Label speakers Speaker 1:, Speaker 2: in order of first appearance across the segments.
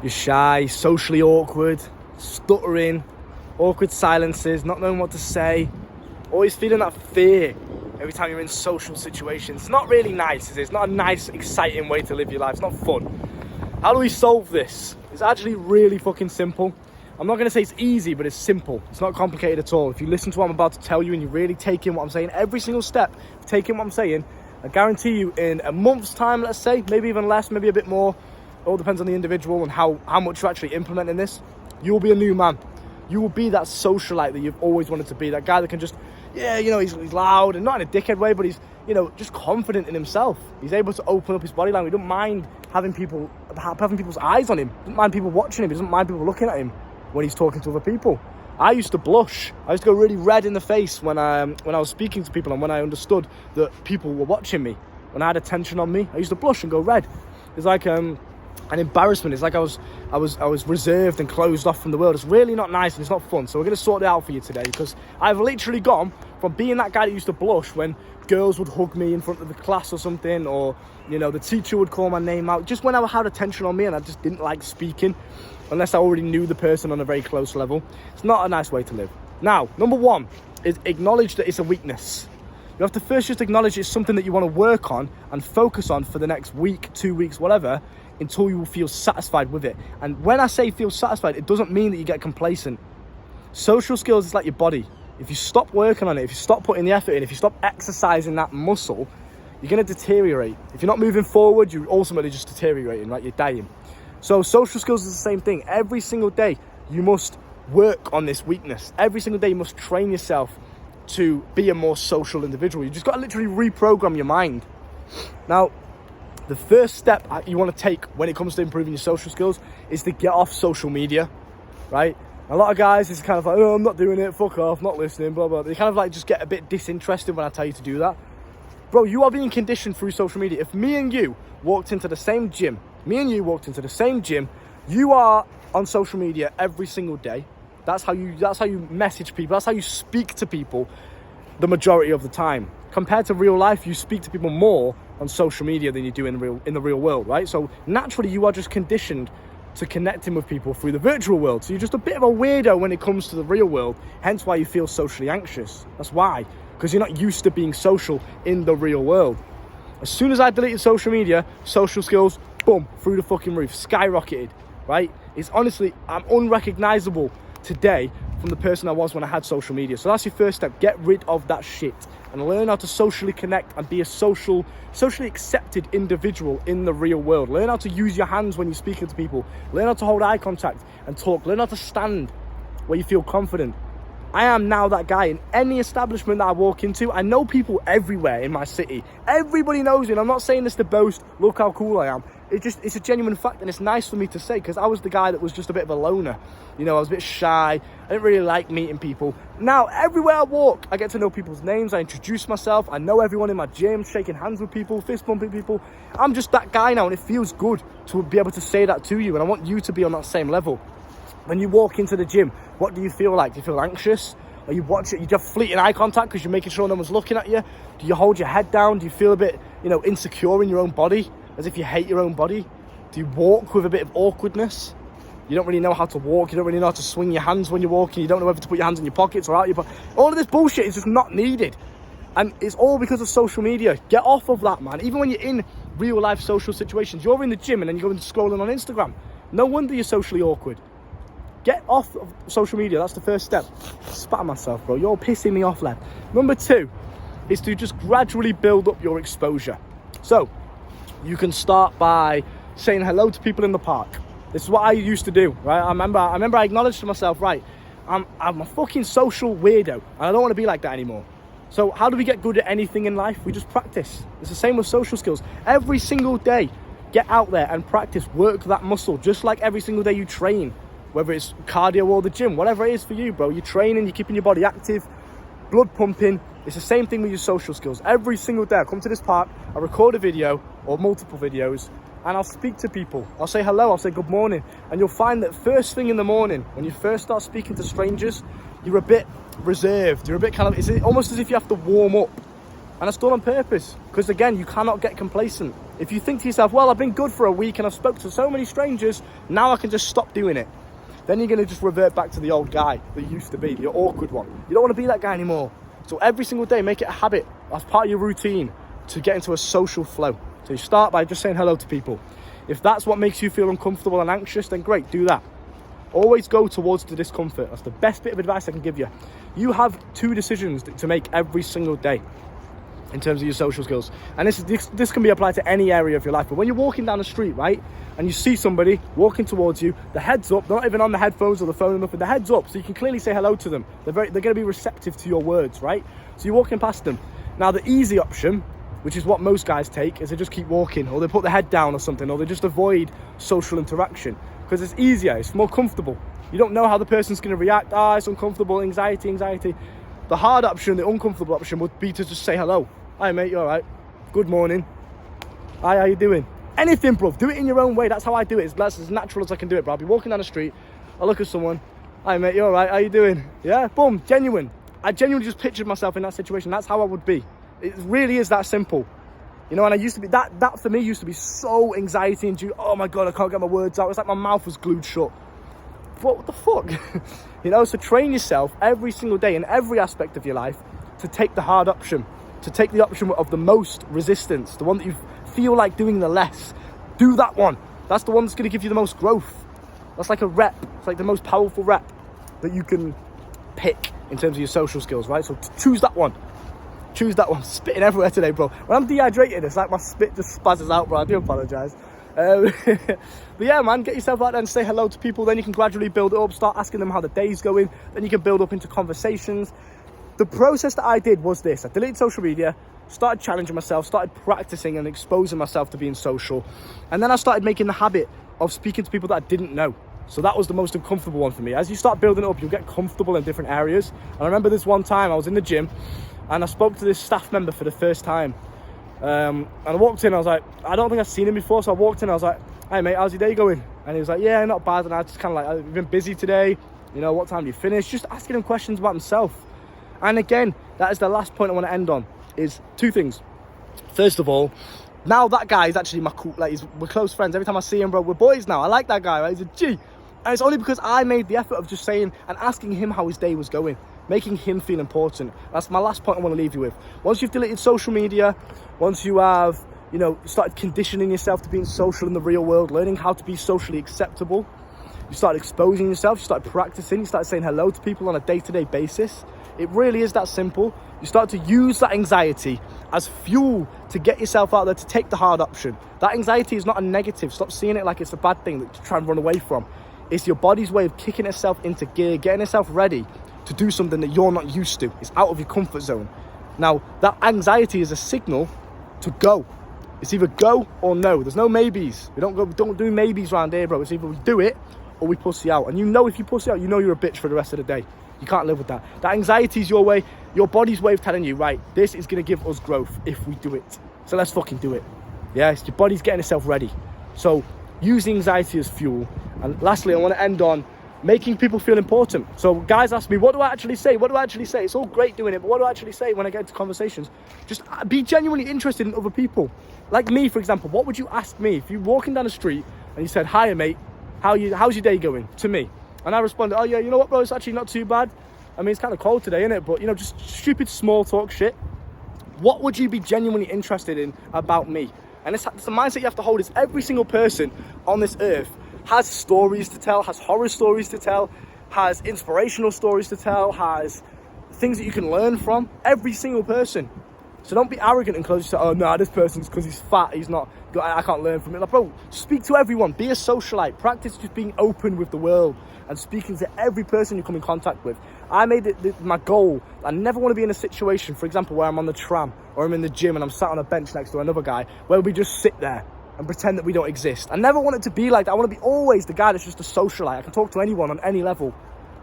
Speaker 1: You're shy, socially awkward, stuttering, awkward silences, not knowing what to say, always feeling that fear every time you're in social situations. It's not really nice, is it? It's not a nice, exciting way to live your life. It's not fun. How do we solve this? It's actually really fucking simple. I'm not going to say it's easy, but it's simple. It's not complicated at all. If you listen to what I'm about to tell you and you really take in what I'm saying, every single step, take in what I'm saying, I guarantee you in a month's time, let's say, maybe even less, maybe a bit more, it all depends on the individual and how much you're actually implementing this, you will be a new man. You will be that socialite that you've always wanted to be, that guy that can just, yeah, you know, he's loud and not in a dickhead way, but he's, you know, just confident in himself. He's able to open up his body language. He doesn't mind having people's eyes on him. He doesn't mind people watching him. He doesn't mind people looking at him when he's talking to other people. I used to blush. I used to go really red in the face when I was speaking to people and when I understood that people were watching me. When I had attention on me, I used to blush and go red. It's like an embarrassment. It's like I was reserved and closed off from the world. It's really not nice and it's not fun. So we're going to sort it out for you today, because I've literally gone from being that guy that used to blush when girls would hug me in front of the class or something, or, you know, the teacher would call my name out, just when I had attention on me and I just didn't like speaking unless I already knew the person on a very close level. It's not a nice way to live. Now, number one is acknowledge that it's a weakness. You have to first just acknowledge it's something that you want to work on and focus on for the next week, 2 weeks, whatever, until you will feel satisfied with it. And when I say feel satisfied, it doesn't mean that you get complacent. Social skills is like your body. If you stop working on it, if you stop putting the effort in, if you stop exercising that muscle, you're going to deteriorate. If you're not moving forward, you're ultimately just deteriorating, right? You're dying. So social skills is the same thing. Every single day, you must work on this weakness. Every single day, you must train yourself to be a more social individual. You just got to literally reprogram your mind. Now, the first step you want to take when it comes to improving your social skills is to get off social media, right? A lot of guys is kind of like, oh, I'm not doing it, fuck off, not listening, blah, blah. They kind of like just get a bit disinterested when I tell you to do that. Bro, you are being conditioned through social media. If me and you walked into the same gym, you are on social media every single day. That's how you message people. That's how you speak to people the majority of the time. Compared to real life, you speak to people more on social media than you do in the real world, right? So naturally, you are just conditioned to connecting with people through the virtual world. So you're just a bit of a weirdo when it comes to the real world, hence why you feel socially anxious. That's why, because you're not used to being social in the real world. As soon as I deleted social media, social skills, boom, through the fucking roof, skyrocketed, right? It's honestly, I'm unrecognizable today from the person I was when I had social media. So that's your first step. Get rid of that shit and learn how to socially connect and be a socially accepted individual in the real world. Learn how to use your hands when you're speaking to people. Learn how to hold eye contact and talk. Learn how to stand where you feel confident. I am now that guy in any establishment that I walk into. I know people everywhere in my city. Everybody knows me, and I'm not saying this to boast, look how cool I am. It's a genuine fact, and it's nice for me to say, because I was the guy that was just a bit of a loner. You know, I was a bit shy. I didn't really like meeting people. Now, everywhere I walk, I get to know people's names. I introduce myself. I know everyone in my gym, shaking hands with people, fist bumping people. I'm just that guy now, and it feels good to be able to say that to you, and I want you to be on that same level. When you walk into the gym, what do you feel like? Do you feel anxious? Are you watching? You just fleeting eye contact because you're making sure no one's looking at you? Do you hold your head down? Do you feel a bit, insecure in your own body? As if you hate your own body? Do you walk with a bit of awkwardness? You don't really know how to walk. You don't really know how to swing your hands when you're walking. You don't know whether to put your hands in your pockets or out your pockets. All of this bullshit is just not needed. And it's all because of social media. Get off of that, man. Even when you're in real life social situations, you're in the gym and then you're going scrolling on Instagram. No wonder you're socially awkward. Get off of social media. That's the first step. Spat on myself, bro. You're pissing me off, lad. Number 2 is to just gradually build up your exposure. So you can start by saying hello to people in the park. This is what I used to do, right? I remember I acknowledged to myself, right, I'm a fucking social weirdo, and I don't want to be like that anymore. So how do we get good at anything in life? We just practice. It's the same with social skills. Every single day, get out there and practice. Work that muscle, just like every single day you train. Whether it's cardio or the gym, whatever it is for you, bro. You're training, you're keeping your body active, blood pumping. It's the same thing with your social skills. Every single day I come to this park, I record a video or multiple videos, and I'll speak to people. I'll say hello, I'll say good morning. And you'll find that first thing in the morning, when you first start speaking to strangers, you're a bit reserved. You're a bit it's almost as if you have to warm up. And that's done on purpose. Because again, you cannot get complacent. If you think to yourself, well, I've been good for a week and I've spoke to so many strangers, now I can just stop doing it. Then you're going to just revert back to the old guy that you used to be, the awkward one. You don't want to be that guy anymore. So every single day, make it a habit as part of your routine to get into a social flow. So you start by just saying hello to people. If that's what makes you feel uncomfortable and anxious, then great, do that. Always go towards the discomfort. That's the best bit of advice I can give you. You have 2 decisions to make every single day in terms of your social skills. And this can be applied to any area of your life. But when you're walking down the street, right, and you see somebody walking towards you, the head's up, they're not even on the headphones or the phone or nothing, the head's up, so you can clearly say hello to them. They're going to be receptive to your words, right? So you're walking past them. Now, the easy option, which is what most guys take, is they just keep walking, or they put their head down or something, or they just avoid social interaction, because it's easier, it's more comfortable. You don't know how the person's going to react. It's uncomfortable, anxiety. The hard option, the uncomfortable option would be to just say hello. Hi mate, you alright? Good morning. Hi, how you doing? Anything, bro. Do it in your own way. That's how I do it. That's as natural as I can do it, bro. I'll be walking down the street, I look at someone. Hi mate, you alright? How you doing? Yeah, boom, genuine. I genuinely just pictured myself in that situation. That's how I would be. It really is that simple. You know, and I used to be, that for me used to be so anxiety induced. Oh my God, I can't get my words out. It's like my mouth was glued shut. What the fuck? You know, so train yourself every single day in every aspect of your life to take the hard option, to take the option of the most resistance, the one that you feel like doing the less. Do that one. That's the one that's going to give you the most growth. That's like a rep. It's like the most powerful rep that you can pick in terms of your social skills, right? So choose that one. Choose that one. Spitting everywhere today, bro. When I'm dehydrated, it's like my spit just spazzes out, bro. I do apologise. But yeah, man, get yourself out there and say hello to people. Then you can gradually build it up. Start asking them how the day's going. Then you can build up into conversations. The process that I did was this. I deleted social media, started challenging myself, started practicing and exposing myself to being social. And then I started making the habit of speaking to people that I didn't know. So that was the most uncomfortable one for me. As you start building it up, you'll get comfortable in different areas. And I remember this one time I was in the gym and I spoke to this staff member for the first time. And I walked in, I was like, I don't think I've seen him before. So I walked in, I was like, hey mate, how's your day going? And he was like, yeah, not bad. And I just kind of like, I've been busy today. You know, what time do you finish? Just asking him questions about himself. And again, that is the last point I want to end on, is 2 things. First of all, now that guy is actually my cool, like we're close friends. Every time I see him, bro, we're boys now. I like that guy, right? He's a G. And it's only because I made the effort of just saying and asking him how his day was going, making him feel important. That's my last point I want to leave you with. Once you've deleted social media, once you have, you know, started conditioning yourself to being social in the real world, learning how to be socially acceptable, you start exposing yourself, you start practicing, you start saying hello to people on a day-to-day basis. It really is that simple. You start to use that anxiety as fuel to get yourself out there, to take the hard option. That anxiety is not a negative. Stop seeing it like it's a bad thing that to try and run away from. It's your body's way of kicking itself into gear, getting itself ready to do something that you're not used to. It's out of your comfort zone. Now, that anxiety is a signal to go. It's either go or no. There's no maybes. We don't do maybes around here, bro. It's either we do it or we pussy out. And you know, if you pussy out, you know you're a bitch for the rest of the day. You can't live with that. That anxiety is your way, your body's way of telling you, right, this is going to give us growth if we do it. So let's fucking do it. Yeah, it's your body's getting itself ready. So use the anxiety as fuel. And lastly, I want to end on making people feel important. So guys ask me, what do I actually say? What do I actually say? It's all great doing it, but what do I actually say when I get into conversations? Just be genuinely interested in other people. Like me, for example, what would you ask me if you're walking down the street and you said, hiya mate, how's your day going? To me. And I responded, oh yeah, you know what, bro, it's actually not too bad. I mean, it's kind of cold today, isn't it? But, you know, just stupid small talk shit. What would you be genuinely interested in about me? And it's the mindset you have to hold. Is every single person on this earth has stories to tell, has horror stories to tell, has inspirational stories to tell, has things that you can learn from. Every single person. So don't be arrogant and close to, oh no, this person's because he's fat, he's not, I can't learn from it. Like, bro, speak to everyone, be a socialite, practice just being open with the world and speaking to every person you come in contact with. I made it my goal. I never want to be in a situation, for example, where I'm on the tram or I'm in the gym and I'm sat on a bench next to another guy where we just sit there and pretend that we don't exist. I never want it to be like that. I want to be always the guy that's just a socialite. I can talk to anyone on any level,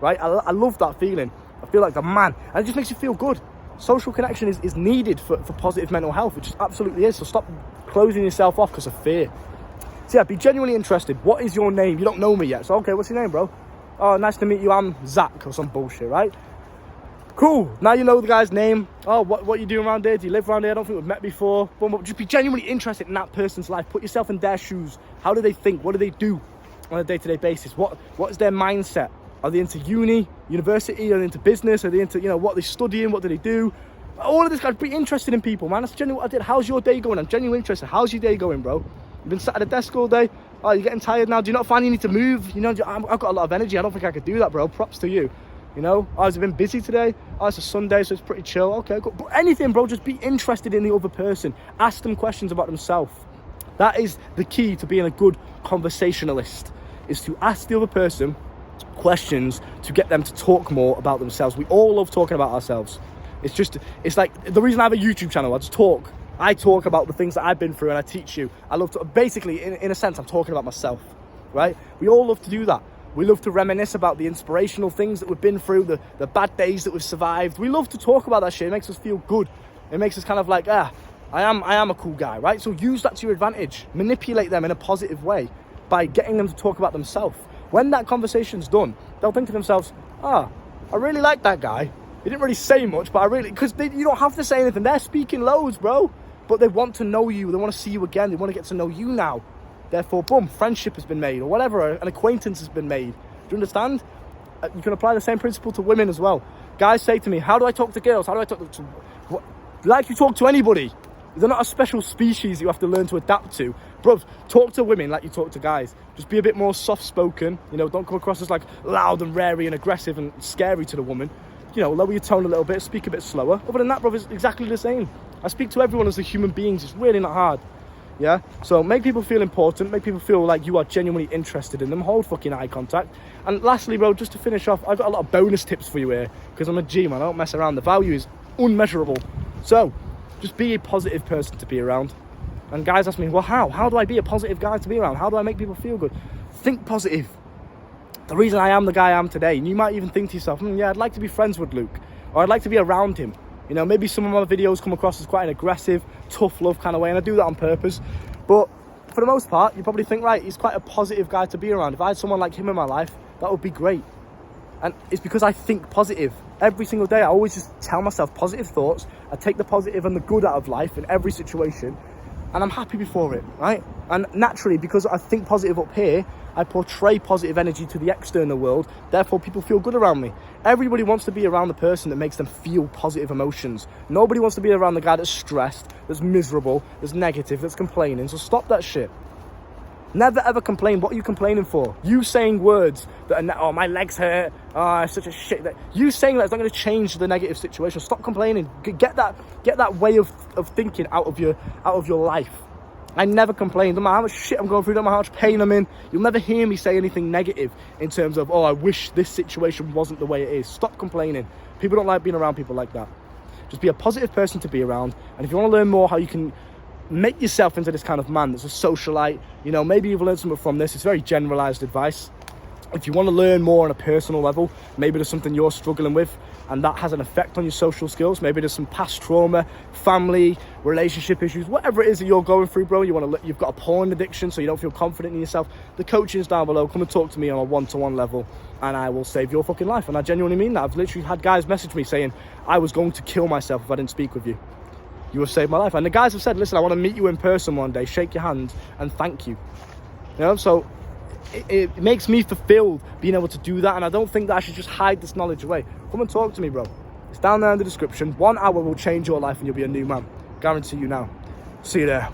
Speaker 1: right? I love that feeling. I feel like the man, and it just makes you feel good. Social connection is needed for positive mental health, which absolutely is. So stop closing yourself off because of fear. So yeah, be genuinely interested. What is your name? You don't know me yet. So okay, what's your name, bro? Oh, nice to meet you. I'm Zach or some bullshit, right? Cool. Now you know the guy's name. Oh, what you doing around here? Do you live around here? I don't think we've met before. But just be genuinely interested in that person's life. Put yourself in their shoes. How do they think? What do they do on a day-to-day basis? What is their mindset? Are they into university? Are they into business? Are they into, what they're studying? What do they do? All of this, guys, be interested in people, man. That's genuinely what I did. How's your day going? I'm genuinely interested. How's your day going, bro? You've been sat at a desk all day. Oh, you're getting tired now. Do you not find you need to move? I've got a lot of energy. I don't think I could do that, bro. Props to you. Oh, has it been busy today? Oh, it's a Sunday, so it's pretty chill. Okay, cool. But anything, bro, just be interested in the other person. Ask them questions about themselves. That is the key to being a good conversationalist, is to ask the other person questions to get them to talk more about themselves. We all love talking about ourselves. It's like the reason I have a YouTube channel. I talk about the things that I've been through and I teach you. I love to, basically, in a sense, I'm talking about myself, right? We all love to do that. We love to reminisce about the inspirational things that we've been through, the bad days that we've survived. We love to talk about that shit. It makes us feel good. It makes us kind of like, I am a cool guy, right? So use that to your advantage. Manipulate them in a positive way by getting them to talk about themselves. When that conversation's done, they'll think to themselves, I really like that guy. He didn't really say much, but because you don't have to say anything. They're speaking loads, bro. But they want to know you. They want to see you again. They want to get to know you now. Therefore, boom, friendship has been made, or whatever, an acquaintance has been made. Do you understand? You can apply the same principle to women as well. Guys say to me, how do I talk to girls? How do I talk to... Like you talk to anybody. They're not a special species you have to learn to adapt to. Bro, talk to women like you talk to guys. Just be a bit more soft-spoken. Don't come across as like loud and rary and aggressive and scary to the woman. Lower your tone a little bit, speak a bit slower. Other than that, bro, it's exactly the same. I speak to everyone as a human beings. It's really not hard. Yeah, so make people feel important, make people feel like you are genuinely interested in them, hold fucking eye contact. And lastly, bro, just to finish off, I've got a lot of bonus tips for you here, because I'm a G, man, I don't mess around. The value is unmeasurable. So, just be a positive person to be around. And guys ask me, well, how? How do I be a positive guy to be around? How do I make people feel good? Think positive. The reason I am the guy I am today, and you might even think to yourself, yeah, I'd like to be friends with Luke, or I'd like to be around him. Maybe some of my videos come across as quite an aggressive, tough love kind of way, and I do that on purpose. But for the most part, you probably think, right, he's quite a positive guy to be around. If I had someone like him in my life, that would be great. And it's because I think positive. Every single day, I always just tell myself positive thoughts. I take the positive and the good out of life in every situation, and I'm happy before it, right? And naturally, because I think positive up here, I portray positive energy to the external world. Therefore, people feel good around me. Everybody wants to be around the person that makes them feel positive emotions. Nobody wants to be around the guy that's stressed, that's miserable, that's negative, that's complaining. So stop that shit. Never ever complain. What are you complaining for? You saying words that are, my legs hurt, I'm such a shit. You saying that's not going to change the negative situation. Stop complaining. Get that way of thinking out of your life. I never complain. No matter how much shit I'm going through, no matter how much pain I'm in, you'll never hear me say anything negative in terms of, I wish this situation wasn't the way it is. Stop complaining. People don't like being around people like that. Just be a positive person to be around. And if you want to learn more how you can make yourself into this kind of man that's a socialite, maybe you've learned something from this. It's very generalized advice. If you want to learn more on a personal level, maybe there's something you're struggling with and that has an effect on your social skills. Maybe there's some past trauma, family, relationship issues, whatever it is that you're going through, bro. You've got a porn addiction, so you don't feel confident in yourself. The coaching's down below. Come and talk to me on a one-to-one level and I will save your fucking life. And I genuinely mean that. I've literally had guys message me saying, I was going to kill myself if I didn't speak with you. You have saved my life. And the guys have said, listen, I want to meet you in person one day, shake your hand and thank you. So it makes me fulfilled being able to do that, and I don't think that I should just hide this knowledge away. Come and talk to me, bro. It's down there in the description. 1 hour will change your life and you'll be a new man. Guarantee you now. See you there.